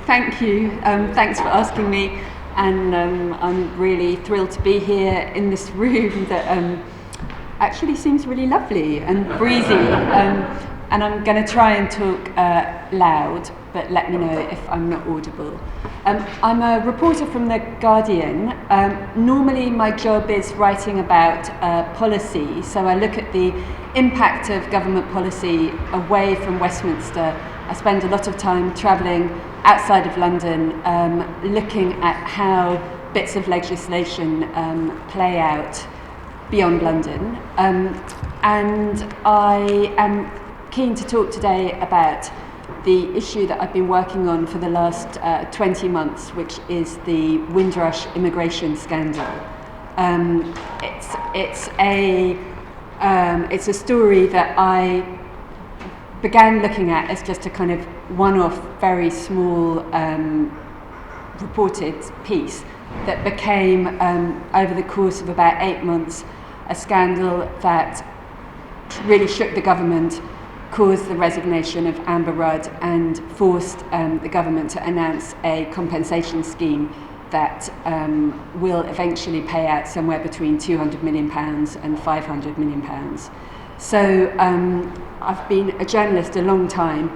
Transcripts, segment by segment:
Thank you. Thanks for asking me. And I'm really thrilled to be here in this room that actually seems really lovely and breezy. And I'm going to try and talk loud, but let me know if I'm not audible. I'm a reporter from The Guardian. Normally my job is writing about policy, so I look at the impact of government policy away from Westminster. I spend a lot of time travelling outside of London, looking at how bits of legislation play out beyond London. And I am keen to talk today about the issue that I've been working on for the last 20 months, which is the Windrush immigration scandal. It's a story that I began looking at as just a kind of one-off, very small reported piece that became, over the course of about 8 months, a scandal that really shook the government, caused the resignation of Amber Rudd, and forced the government to announce a compensation scheme that will eventually pay out somewhere between £200 million and £500 million. So I've been a journalist a long time.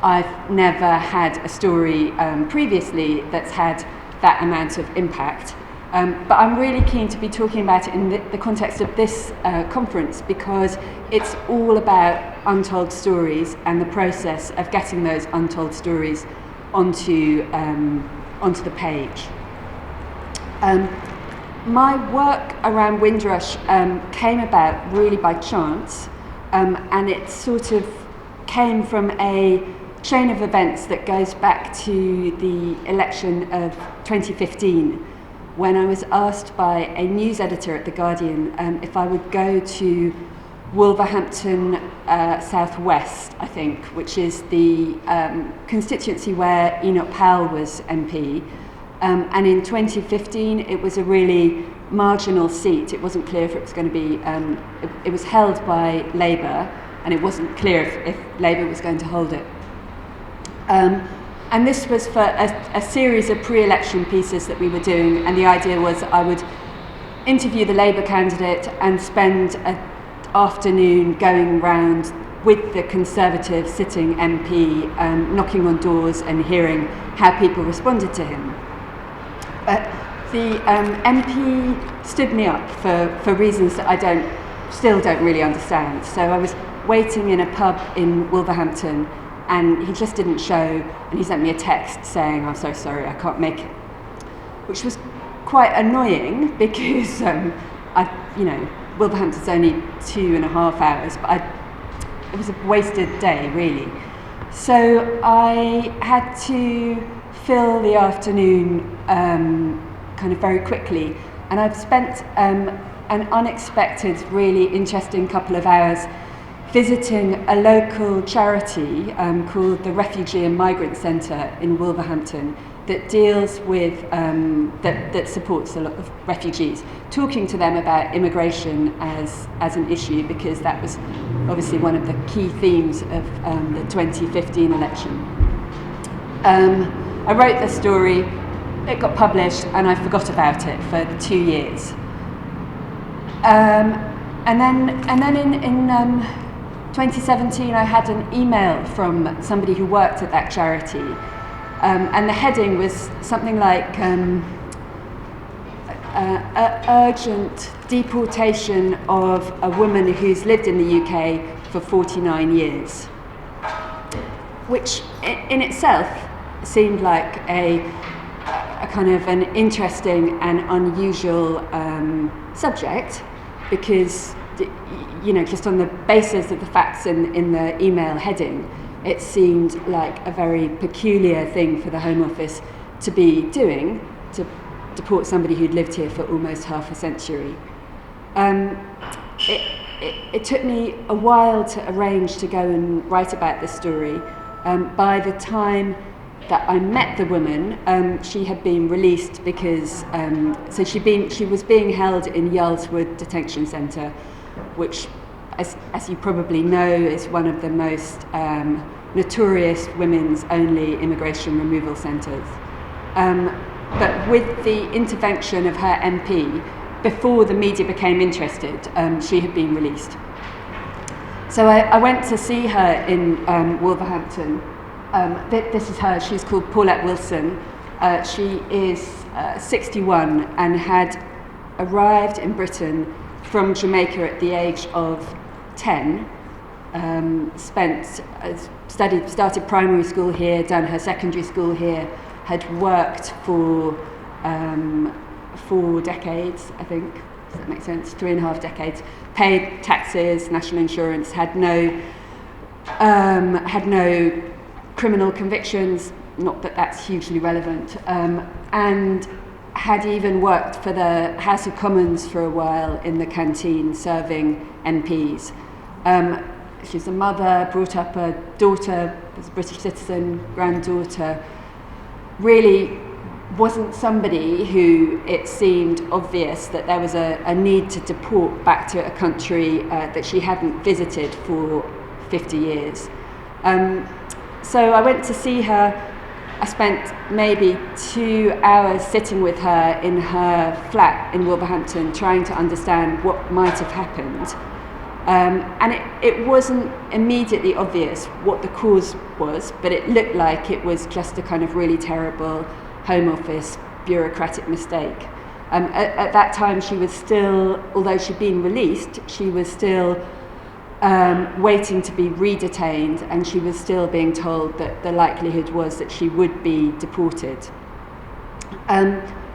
I've never had a story previously that's had that amount of impact. But I'm really keen to be talking about it in the context of this conference, because it's all about untold stories and the process of getting those untold stories onto the page. My work around Windrush came about really by chance, and it sort of came from a chain of events that goes back to the election of 2015, when I was asked by a news editor at The Guardian if I would go to Wolverhampton South West, I think, which is the constituency where Enoch Powell was MP. And in 2015, it was a really marginal seat. It wasn't clear if it was going to be, it was held by Labour, and it wasn't clear if Labour was going to hold it. And this was for a series of pre-election pieces that we were doing, and the idea was I would interview the Labour candidate and spend an afternoon going round with the Conservative sitting MP, knocking on doors and hearing how people responded to him. But the MP stood me up for reasons that I still don't really understand. So I was waiting in a pub in Wolverhampton, and he just didn't show, and he sent me a text saying, "I'm so sorry, I can't make it," which was quite annoying because Wolverhampton's only 2.5 hours, but it was a wasted day, really. So I had to fill the afternoon kind of very quickly, and I've spent an unexpected, really interesting couple of hours visiting a local charity called the Refugee and Migrant Centre in Wolverhampton that deals with, that supports a lot of refugees, talking to them about immigration as an issue, because that was obviously one of the key themes of the 2015 election. I wrote the story, it got published, and I forgot about it for 2 years. And then in 2017, I had an email from somebody who worked at that charity, and the heading was something like urgent deportation of a woman who's lived in the UK for 49 years, which in itself seemed like a kind of an interesting and unusual subject, because just on the basis of the facts in the email heading, it seemed like a very peculiar thing for the Home Office to be doing, to deport somebody who'd lived here for almost half a century. It took me a while to arrange to go and write about this story. By the time that I met the woman, she had been released because she was being held in Yarlswood Detention Centre, which, as you probably know, is one of the most notorious women's only immigration removal centres. But with the intervention of her MP, before the media became interested, she had been released. So I went to see her in Wolverhampton. This is her, she's called Paulette Wilson. She is 61 and had arrived in Britain from Jamaica at the age of 10. Started primary school here, done her secondary school here, had worked for 4 decades, I think. Does that make sense? 3.5 decades. Paid taxes, national insurance, had no criminal convictions, not that that's hugely relevant, and had even worked for the House of Commons for a while in the canteen serving MPs. She's a mother, brought up a daughter, was a British citizen, granddaughter. Really wasn't somebody who it seemed obvious that there was a need to deport back to a country that she hadn't visited for 50 years. So I went to see her. I spent maybe 2 hours sitting with her in her flat in Wolverhampton trying to understand what might have happened. And it wasn't immediately obvious what the cause was, but it looked like it was just a kind of really terrible Home Office bureaucratic mistake. At that time she was still, although she'd been released, she was still waiting to be re-detained, and she was still being told that the likelihood was that she would be deported.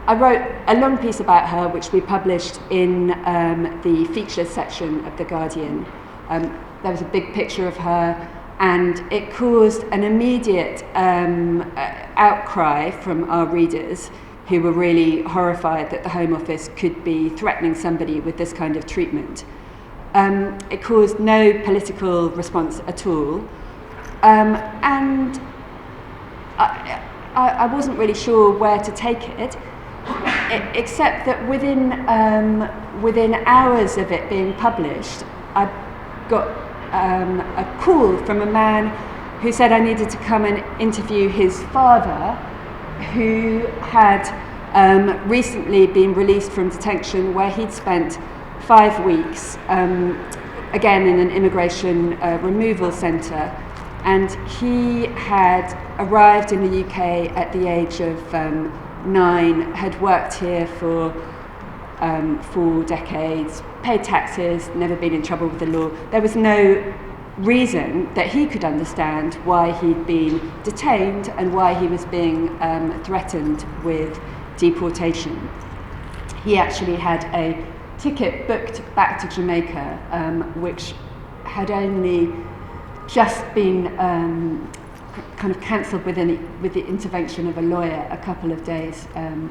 I wrote a long piece about her which we published in the features section of The Guardian. There was a big picture of her, and it caused an immediate outcry from our readers, who were really horrified that the Home Office could be threatening somebody with this kind of treatment. It caused no political response at all, and I wasn't really sure where to take it, except that within hours of it being published, I got a call from a man who said I needed to come and interview his father, who had recently been released from detention, where he'd spent 5 weeks, again in an immigration removal centre, and he had arrived in the UK at the age of 9, had worked here for 4 decades, paid taxes, never been in trouble with the law. There was no reason that he could understand why he'd been detained and why he was being threatened with deportation. He actually had a ticket booked back to Jamaica, which had only just been kind of cancelled with the intervention of a lawyer a couple of days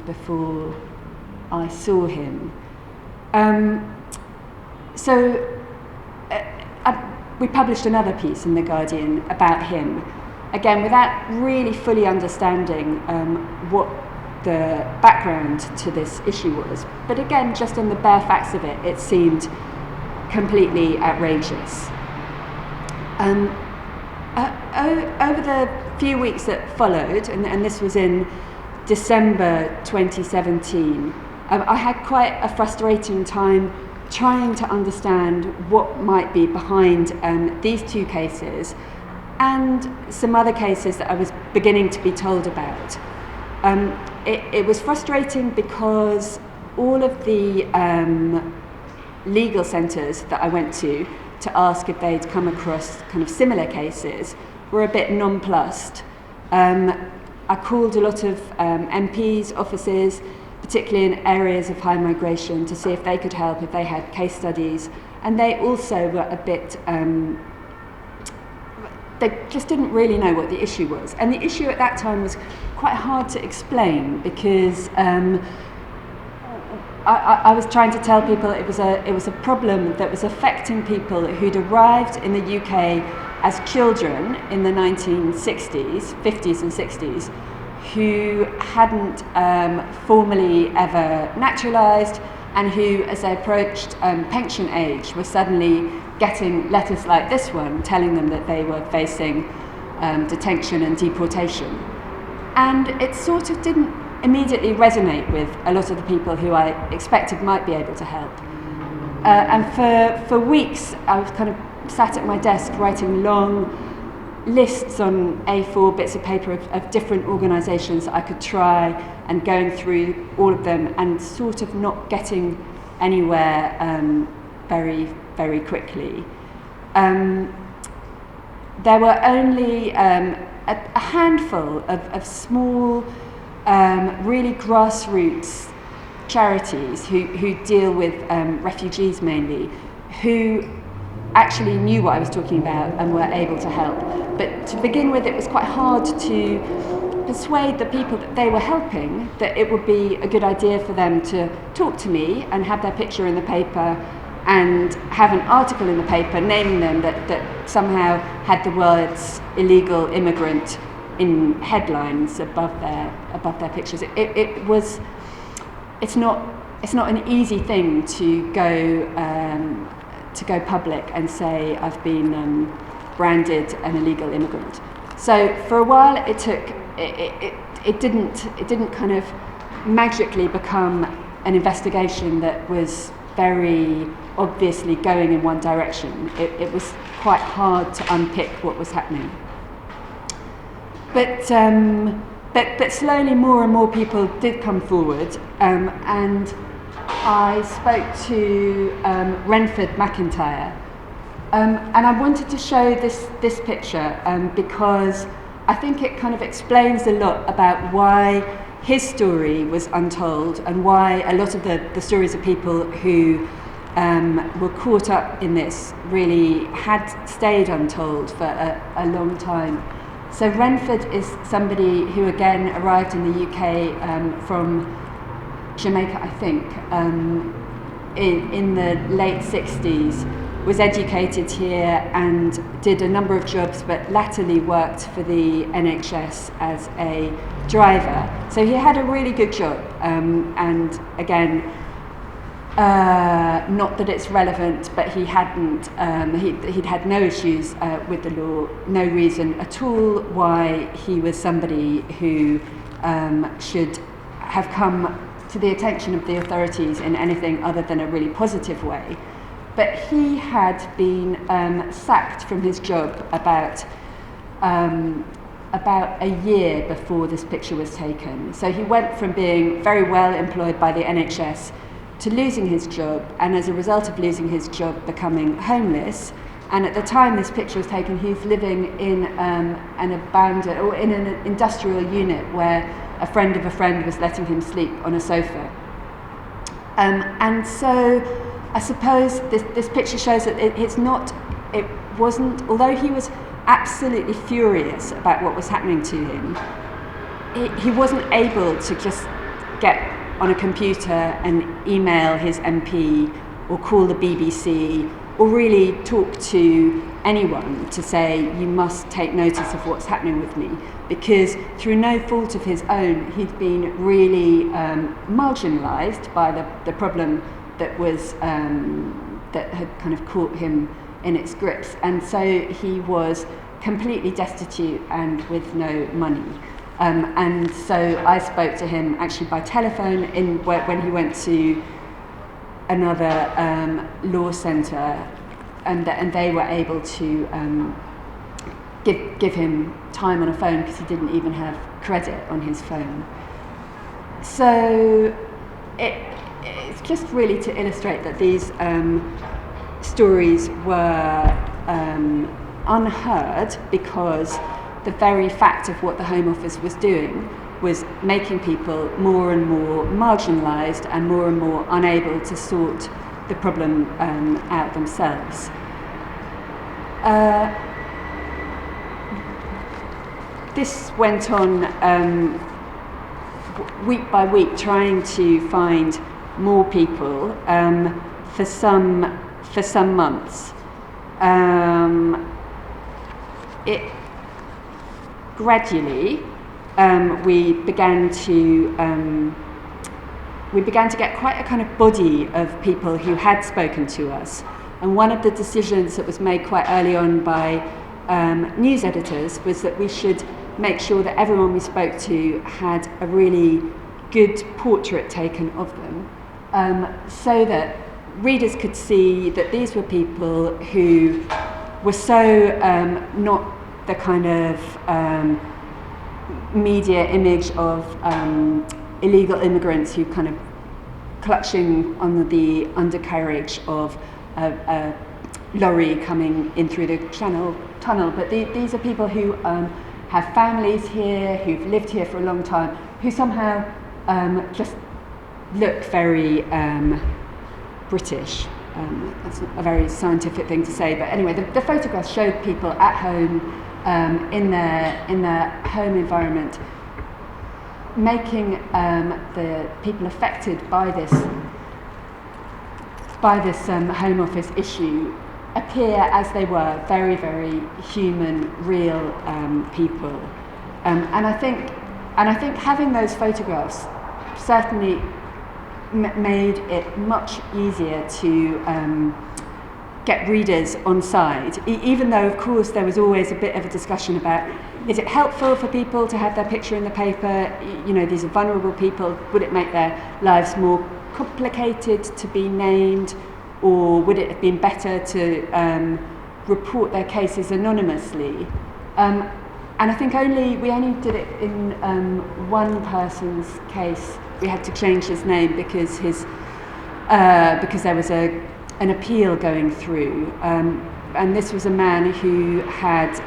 before I saw him. We published another piece in The Guardian about him, again without really fully understanding what the background to this issue was, but again just on the bare facts of it, it seemed completely outrageous. Over the few weeks that followed, and this was in December 2017, I had quite a frustrating time trying to understand what might be behind these 2 cases and some other cases that I was beginning to be told about. It was frustrating because all of the legal centres that I went to ask if they'd come across kind of similar cases were a bit nonplussed. I called a lot of MPs' offices, particularly in areas of high migration, to see if they could help, if they had case studies, and they also were a bit they just didn't really know what the issue was. And the issue at that time was quite hard to explain because I was trying to tell people it was a problem that was affecting people who'd arrived in the UK as children in the 1960s, 50s and 60s, who hadn't formally ever naturalised, and who, as they approached pension age, were suddenly getting letters like this one telling them that they were facing detention and deportation. And it sort of didn't immediately resonate with a lot of the people who I expected might be able to help. And for weeks, I was kind of sat at my desk writing long lists on A4 bits of paper of different organisations that I could try, and going through all of them and sort of not getting anywhere very, very quickly. There were only a handful of small, really grassroots charities who deal with refugees mainly, who actually knew what I was talking about and were able to help. But to begin with, it was quite hard to persuade the people that they were helping that it would be a good idea for them to talk to me and have their picture in the paper and have an article in the paper naming them that somehow had the words illegal immigrant in headlines above their pictures. It's not an easy thing to go public and say I've been branded an illegal immigrant. So for a while it didn't kind of magically become an investigation that was very obviously going in one direction. It was quite hard to unpick what was happening. But slowly more and more people did come forward, and I spoke to Renford McIntyre, and I wanted to show this picture because I think it kind of explains a lot about why his story was untold and why a lot of the stories of people who were caught up in this really had stayed untold for a long time. So Renford is somebody who again arrived in the UK from Jamaica, I think, in the late 60s, was educated here and did a number of jobs, but latterly worked for the NHS as a driver. So he had a really good job, and again, not that it's relevant, but he hadn't, he'd had no issues with the law, no reason at all why he was somebody who should have come to the attention of the authorities in anything other than a really positive way. But he had been sacked from his job about a year before this picture was taken. So he went from being very well employed by the NHS to losing his job, and as a result of losing his job, becoming homeless. And at the time this picture was taken, he's living in an abandoned, or in an industrial unit where a friend of a friend was letting him sleep on a sofa. And so I suppose this picture shows that it wasn't, although he was absolutely furious about what was happening to him, he wasn't able to just get on a computer and email his MP or call the BBC or really talk to anyone to say, you must take notice of what's happening with me, because through no fault of his own, he'd been really marginalised by the problem that was that had kind of caught him in its grips, and so he was completely destitute and with no money. And so I spoke to him actually by telephone when he went to another law centre, and they were able to give him time on a phone because he didn't even have credit on his phone. So it's just really to illustrate that these stories were unheard because the very fact of what the Home Office was doing was making people more and more marginalised and more unable to sort the problem out themselves. This went on week by week, trying to find more people for some months. Gradually, we began to get quite a kind of body of people who had spoken to us. And one of the decisions that was made quite early on by news editors was that we should make sure that everyone we spoke to had a really good portrait taken of them, so that readers could see that these were people who were so not the kind of media image of illegal immigrants who kind of clutching on the undercarriage of a lorry coming in through the tunnel, but these are people who have families here, who've lived here for a long time, who somehow just look very British. That's not a very scientific thing to say, but anyway, the photographs showed people at home in their home environment, making the people affected by this Home Office issue appear as they were, very, very human, real people. And I think having those photographs certainly made it much easier to get readers on side, even though of course there was always a bit of a discussion about, is it helpful for people to have their picture in the paper? You know, these are vulnerable people, would it make their lives more complicated to be named, or would it have been better to report their cases anonymously? And I think we only did it in one person's case. We had to change his name because there was an appeal going through, and this was a man who had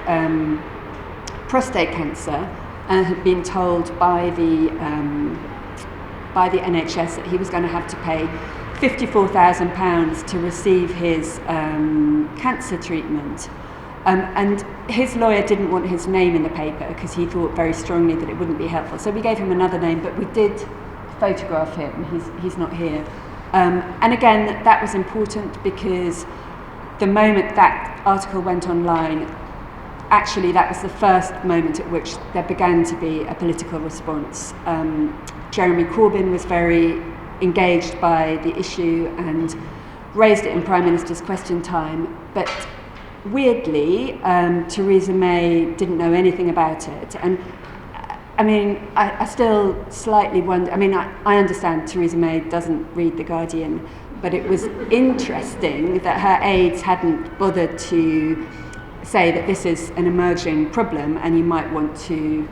prostate cancer and had been told by the NHS that he was going to have to pay £54,000 to receive his cancer treatment. And his lawyer didn't want his name in the paper because he thought very strongly that it wouldn't be helpful. So we gave him another name, but we did photograph him. He's not here. And again, that was important because the moment that article went online, actually that was the first moment at which there began to be a political response. Jeremy Corbyn was very engaged by the issue and raised it in Prime Minister's Question Time, but weirdly, Theresa May didn't know anything about it. And I mean, I still slightly wonder, I mean, I understand Theresa May doesn't read The Guardian, but it was interesting that her aides hadn't bothered to say that this is an emerging problem and you might want to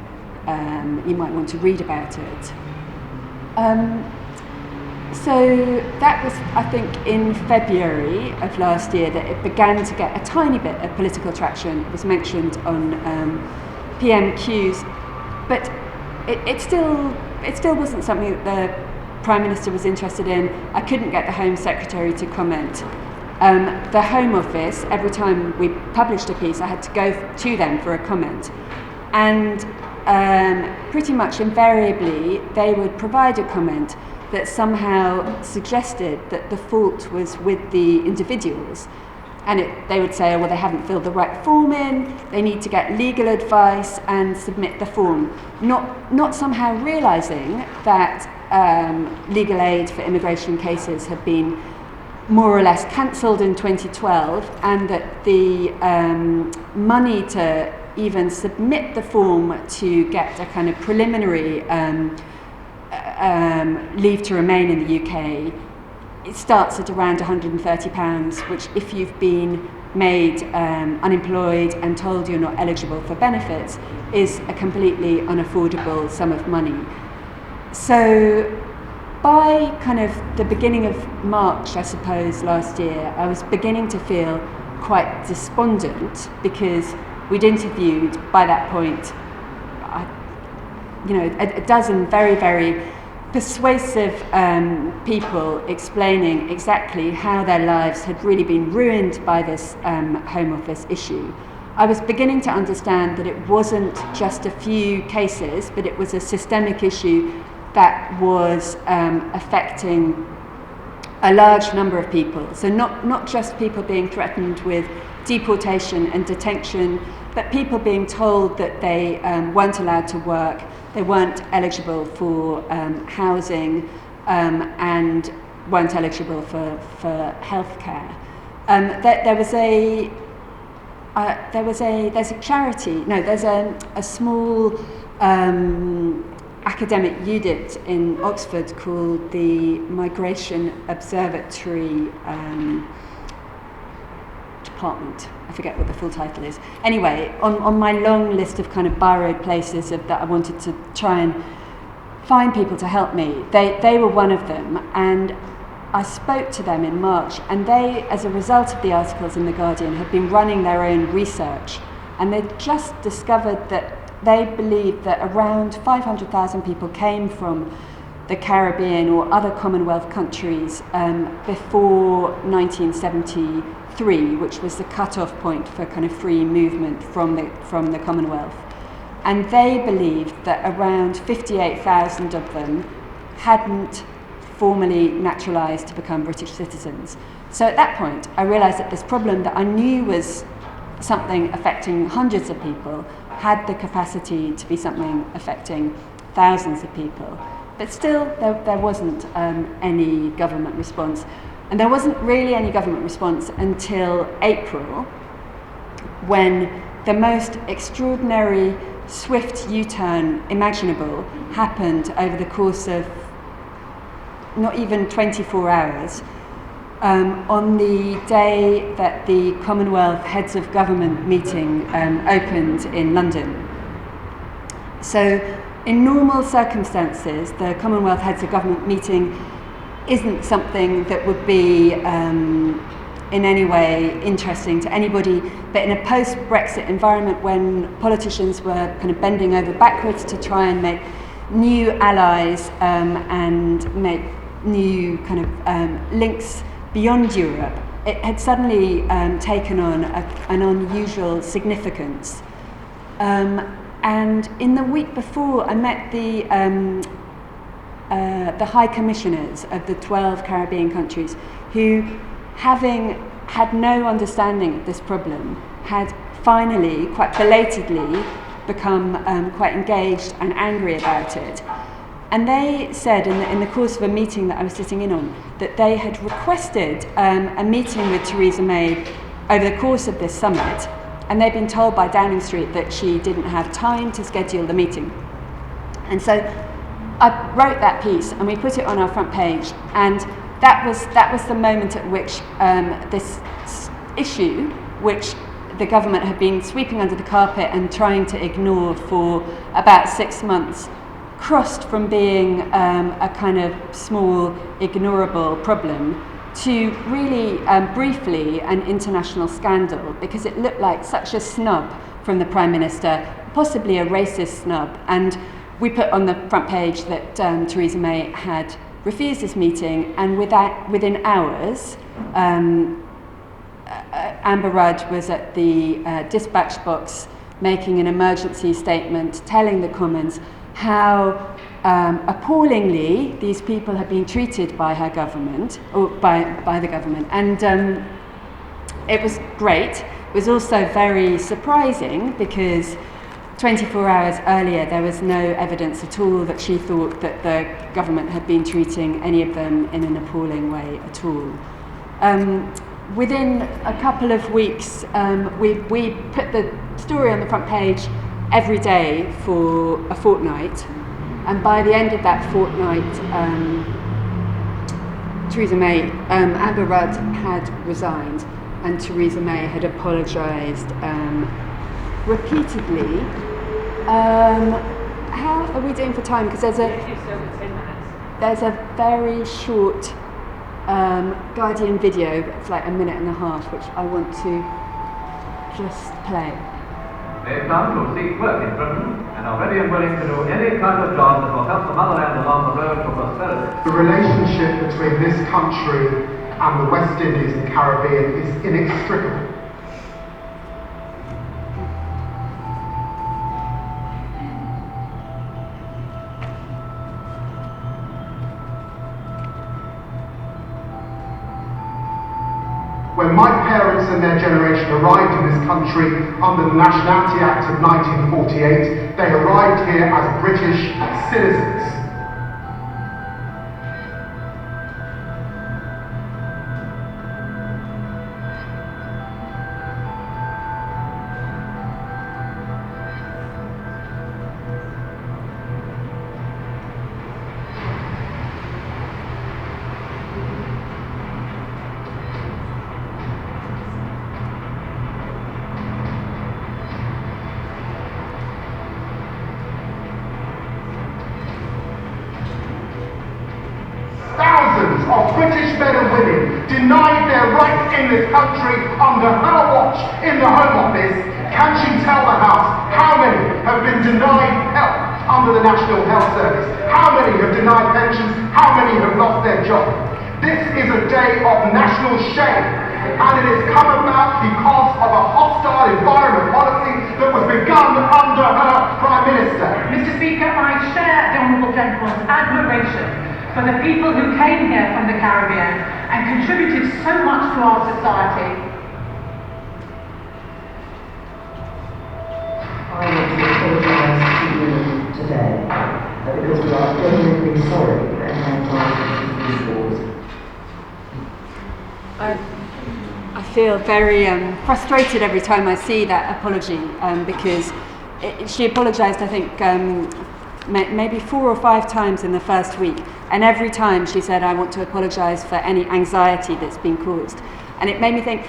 read about it. So that was, I think, in February of last year that it began to get a tiny bit of political traction. It was mentioned on PMQs, but it still wasn't something that the Prime Minister was interested in. I couldn't get the Home Secretary to comment. The Home Office, every time we published a piece, I had to go to them for a comment. And pretty much invariably, they would provide a comment that somehow suggested that the fault was with the individuals. And they would say, oh, well, they haven't filled the right form in, they need to get legal advice and submit the form. Not somehow realising that legal aid for immigration cases had been more or less cancelled in 2012, and that the money to even submit the form to get a kind of preliminary leave to remain in the UK, it starts at around £130, which if you've been made unemployed and told you're not eligible for benefits, is a completely unaffordable sum of money. So by kind of the beginning of March, I suppose, last year, I was beginning to feel quite despondent because we'd interviewed, by that point, a dozen very, very persuasive people explaining exactly how their lives had really been ruined by this Home Office issue. I was beginning to understand that it wasn't just a few cases, but it was a systemic issue that was affecting a large number of people. So not just people being threatened with deportation and detention, but people being told that they weren't allowed to work, they weren't eligible for housing, and weren't eligible for healthcare. There was there's a charity, no, there's a small academic unit in Oxford called the Migration Observatory Department. I forget what the full title is. Anyway, on my long list of kind of borrowed places that I wanted to try and find people to help me, they were one of them, and I spoke to them in March, and they, as a result of the articles in The Guardian, had been running their own research, and they'd just discovered that they believed that around 500,000 people came from the Caribbean or other Commonwealth countries before 1973, which was the cut-off point for kind of free movement from the Commonwealth. And they believed that around 58,000 of them hadn't formally naturalised to become British citizens. So at that point, I realised that this problem that I knew was something affecting hundreds of people had the capacity to be something affecting thousands of people. But still, there wasn't any government response. And there wasn't really any government response until April, when the most extraordinary, swift U-turn imaginable happened over the course of not even 24 hours. On the day that the Commonwealth Heads of Government meeting opened in London. So in normal circumstances, the Commonwealth Heads of Government meeting isn't something that would be in any way interesting to anybody, but in a post-Brexit environment when politicians were kind of bending over backwards to try and make new allies and make new kind of links beyond Europe, it had suddenly taken on an unusual significance. And in the week before, I met the High Commissioners of the 12 Caribbean countries who, having had no understanding of this problem, had finally, quite belatedly, become quite engaged and angry about it. And they said in the course of a meeting that I was sitting in on, that they had requested a meeting with Theresa May over the course of this summit, and they'd been told by Downing Street that she didn't have time to schedule the meeting. And so I wrote that piece and we put it on our front page, and that was the moment at which this issue, which the government had been sweeping under the carpet and trying to ignore for about 6 months, crossed from being a kind of small, ignorable problem to really briefly an international scandal, because it looked like such a snub from the Prime Minister, possibly a racist snub. And we put on the front page that Theresa May had refused this meeting, and within hours, Amber Rudd was at the dispatch box making an emergency statement telling the Commons how appallingly these people have been treated by her government, or by the government. And it was great. It was also very surprising, because 24 hours earlier there was no evidence at all that she thought that the government had been treating any of them in an appalling way at all. Within a couple of weeks, we put the story on the front page every day for a fortnight, and by the end of that fortnight, Theresa May, Amber Rudd had resigned, and Theresa May had apologised repeatedly. How are we doing for time? Because there's a very short Guardian video, it's like a minute and a half, which I want to just play. They've come to seek work in Britain and are ready and willing to do any kind of job that will help the motherland along the road to prosperity. The relationship between this country and the West Indies and Caribbean is inextricable. When my parents and their generation arrived in this country under the Nationality Act of 1948, they arrived here as British citizens. of British men and women denied their rights in this country under her watch in the Home Office, can she tell the House how many have been denied help under the National Health Service? How many have denied pensions? How many have lost their job? This is a day of national shame, and it has come about because of a hostile environment policy that was begun under her Prime Minister. Mr. Speaker, I share the Honourable Gentleman's admiration for the people who came here from the Caribbean and contributed so much to our society. I want to apologise to you today because we are genuinely sorry for any anxiety in these wars. I feel very frustrated every time I see that apology because she apologised, I think, maybe 4 or 5 times in the first week, and every time she said, I want to apologise for any anxiety that's been caused. And it made me think,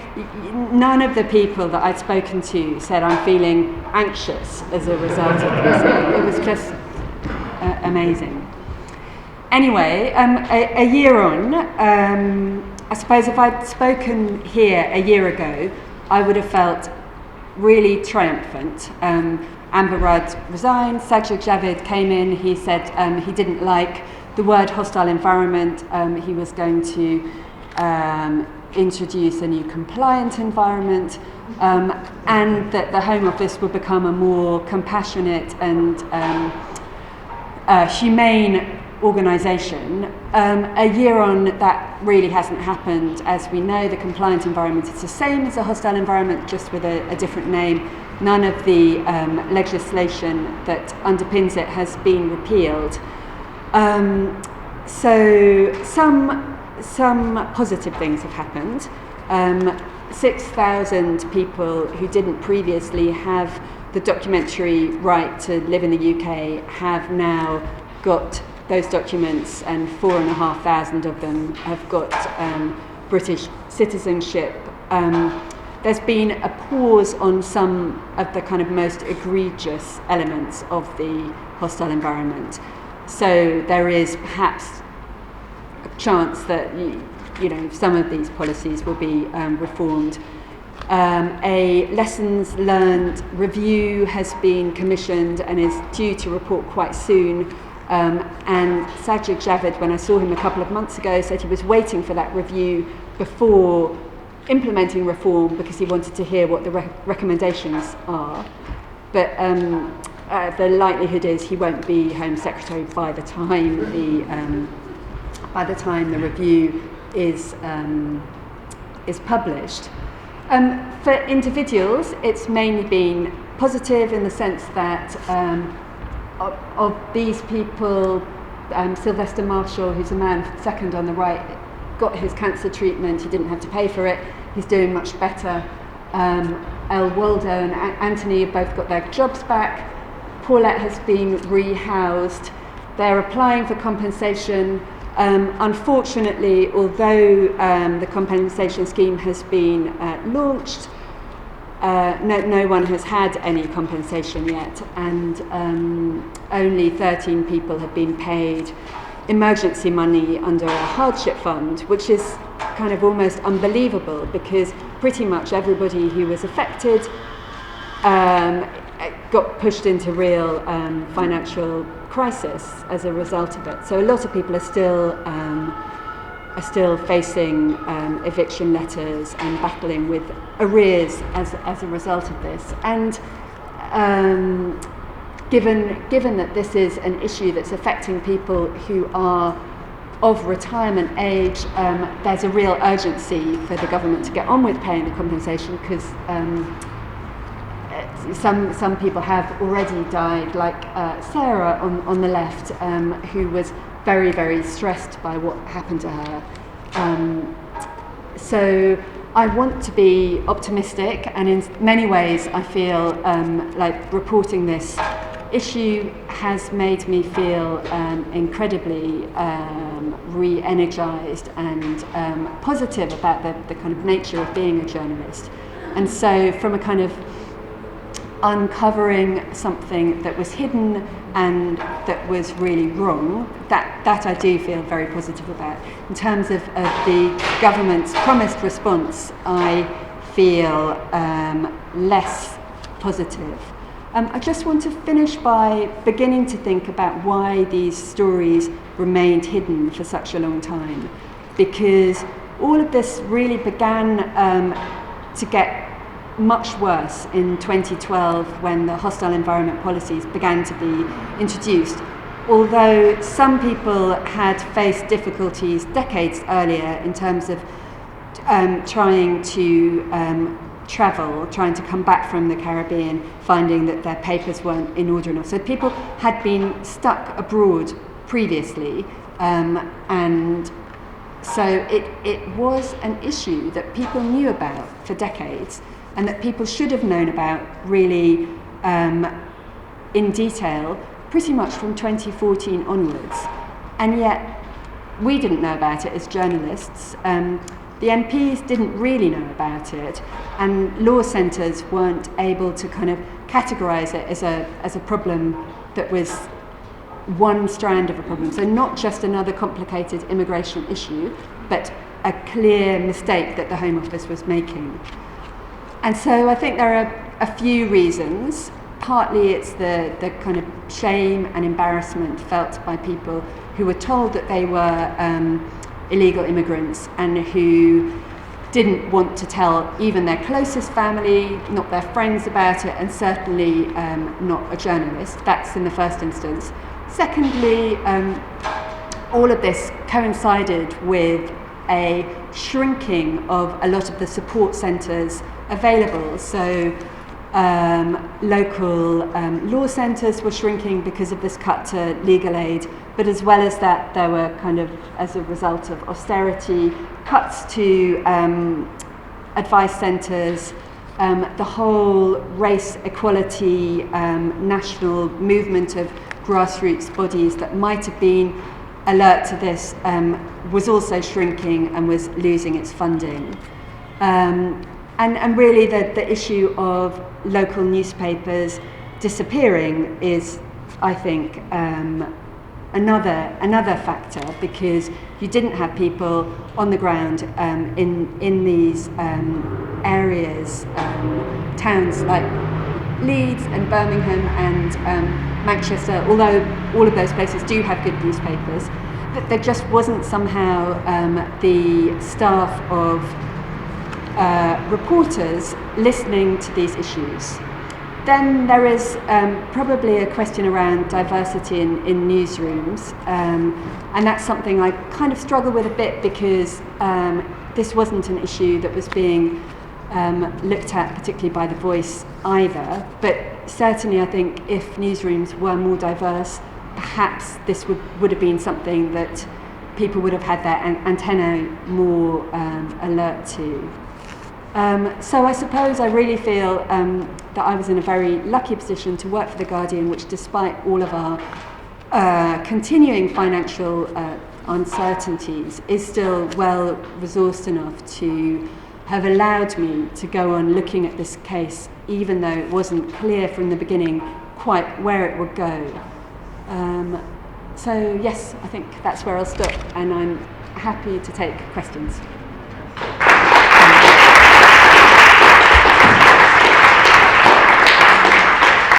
none of the people that I'd spoken to said I'm feeling anxious as a result of this. It was just amazing. Anyway, a year on, I suppose if I'd spoken here a year ago, I would have felt really triumphant. Amber Rudd resigned, Sajid Javid came in, he said he didn't like the word hostile environment, he was going to introduce a new compliant environment, and that the Home Office would become a more compassionate and humane organisation. A year on, that really hasn't happened. As we know, the compliant environment is the same as a hostile environment, just with a different name. None of the legislation that underpins it has been repealed. So some positive things have happened. 6,000 people who didn't previously have the documentary right to live in the UK have now got those documents, and 4,500 of them have got British citizenship. There's been a pause on some of the kind of most egregious elements of the hostile environment. So there is perhaps a chance that you know some of these policies will be reformed. A lessons learned review has been commissioned and is due to report quite soon. And Sajid Javid, when I saw him a couple of months ago, said he was waiting for that review before implementing reform because he wanted to hear what the recommendations are. But the likelihood is he won't be Home Secretary by the time the review is published. For individuals, it's mainly been positive in the sense that of these people, Sylvester Marshall, who's a man second on the right, got his cancer treatment, he didn't have to pay for it, he's doing much better. El Waldo and Anthony have both got their jobs back. Paulette has been rehoused. They're applying for compensation. Unfortunately, although the compensation scheme has been launched, no one has had any compensation yet, and only 13 people have been paid emergency money under a hardship fund, which is kind of almost unbelievable because pretty much everybody who was affected got pushed into real financial crisis as a result of it. So a lot of people are still facing eviction letters and battling with arrears as a result of this. And given that this is an issue that's affecting people who are of retirement age, there's a real urgency for the government to get on with paying the compensation because some people have already died, like Sarah on the left, who was very, very stressed by what happened to her. So I want to be optimistic, and in many ways I feel like reporting this issue has made me feel incredibly re-energized and positive about the kind of nature of being a journalist. And so from a kind of uncovering something that was hidden and that was really wrong, that I do feel very positive about. In terms of the government's promised response, I feel less positive. I just want to finish by beginning to think about why these stories remained hidden for such a long time, because all of this really began to get much worse in 2012 when the hostile environment policies began to be introduced. Although some people had faced difficulties decades earlier in terms of trying to travel, trying to come back from the Caribbean, finding that their papers weren't in order enough. So people had been stuck abroad previously, and so it was an issue that people knew about for decades and that people should have known about really in detail pretty much from 2014 onwards. And yet we didn't know about it as journalists. The MPs didn't really know about it, and law centres weren't able to kind of categorise it as a problem that was one strand of a problem. So not just another complicated immigration issue, but a clear mistake that the Home Office was making. And so I think there are a few reasons. Partly it's the kind of shame and embarrassment felt by people who were told that they were illegal immigrants and who didn't want to tell even their closest family, not their friends about it, and certainly not a journalist. That's in the first instance. Secondly, all of this coincided with a shrinking of a lot of the support centres available. So local law centres were shrinking because of this cut to legal aid, but as well as that, there were kind of, as a result of austerity, cuts to advice centres. The whole race equality national movement of grassroots bodies that might have been alert to this was also shrinking and was losing its funding. And really the issue of local newspapers disappearing is, I think, another factor, because you didn't have people on the ground in these areas, towns like Leeds and Birmingham and Manchester, although all of those places do have good newspapers, that there just wasn't somehow the staff of reporters listening to these issues. Then there is probably a question around diversity in newsrooms, and that's something I kind of struggle with a bit, because this wasn't an issue that was being looked at particularly by The Voice either, but certainly I think if newsrooms were more diverse, perhaps this would have been something that people would have had their antennae more alert to. So I suppose I really feel that I was in a very lucky position to work for The Guardian, which, despite all of our continuing financial uncertainties, is still well resourced enough to have allowed me to go on looking at this case, even though it wasn't clear from the beginning quite where it would go. So yes, I think that's where I'll stop, and I'm happy to take questions.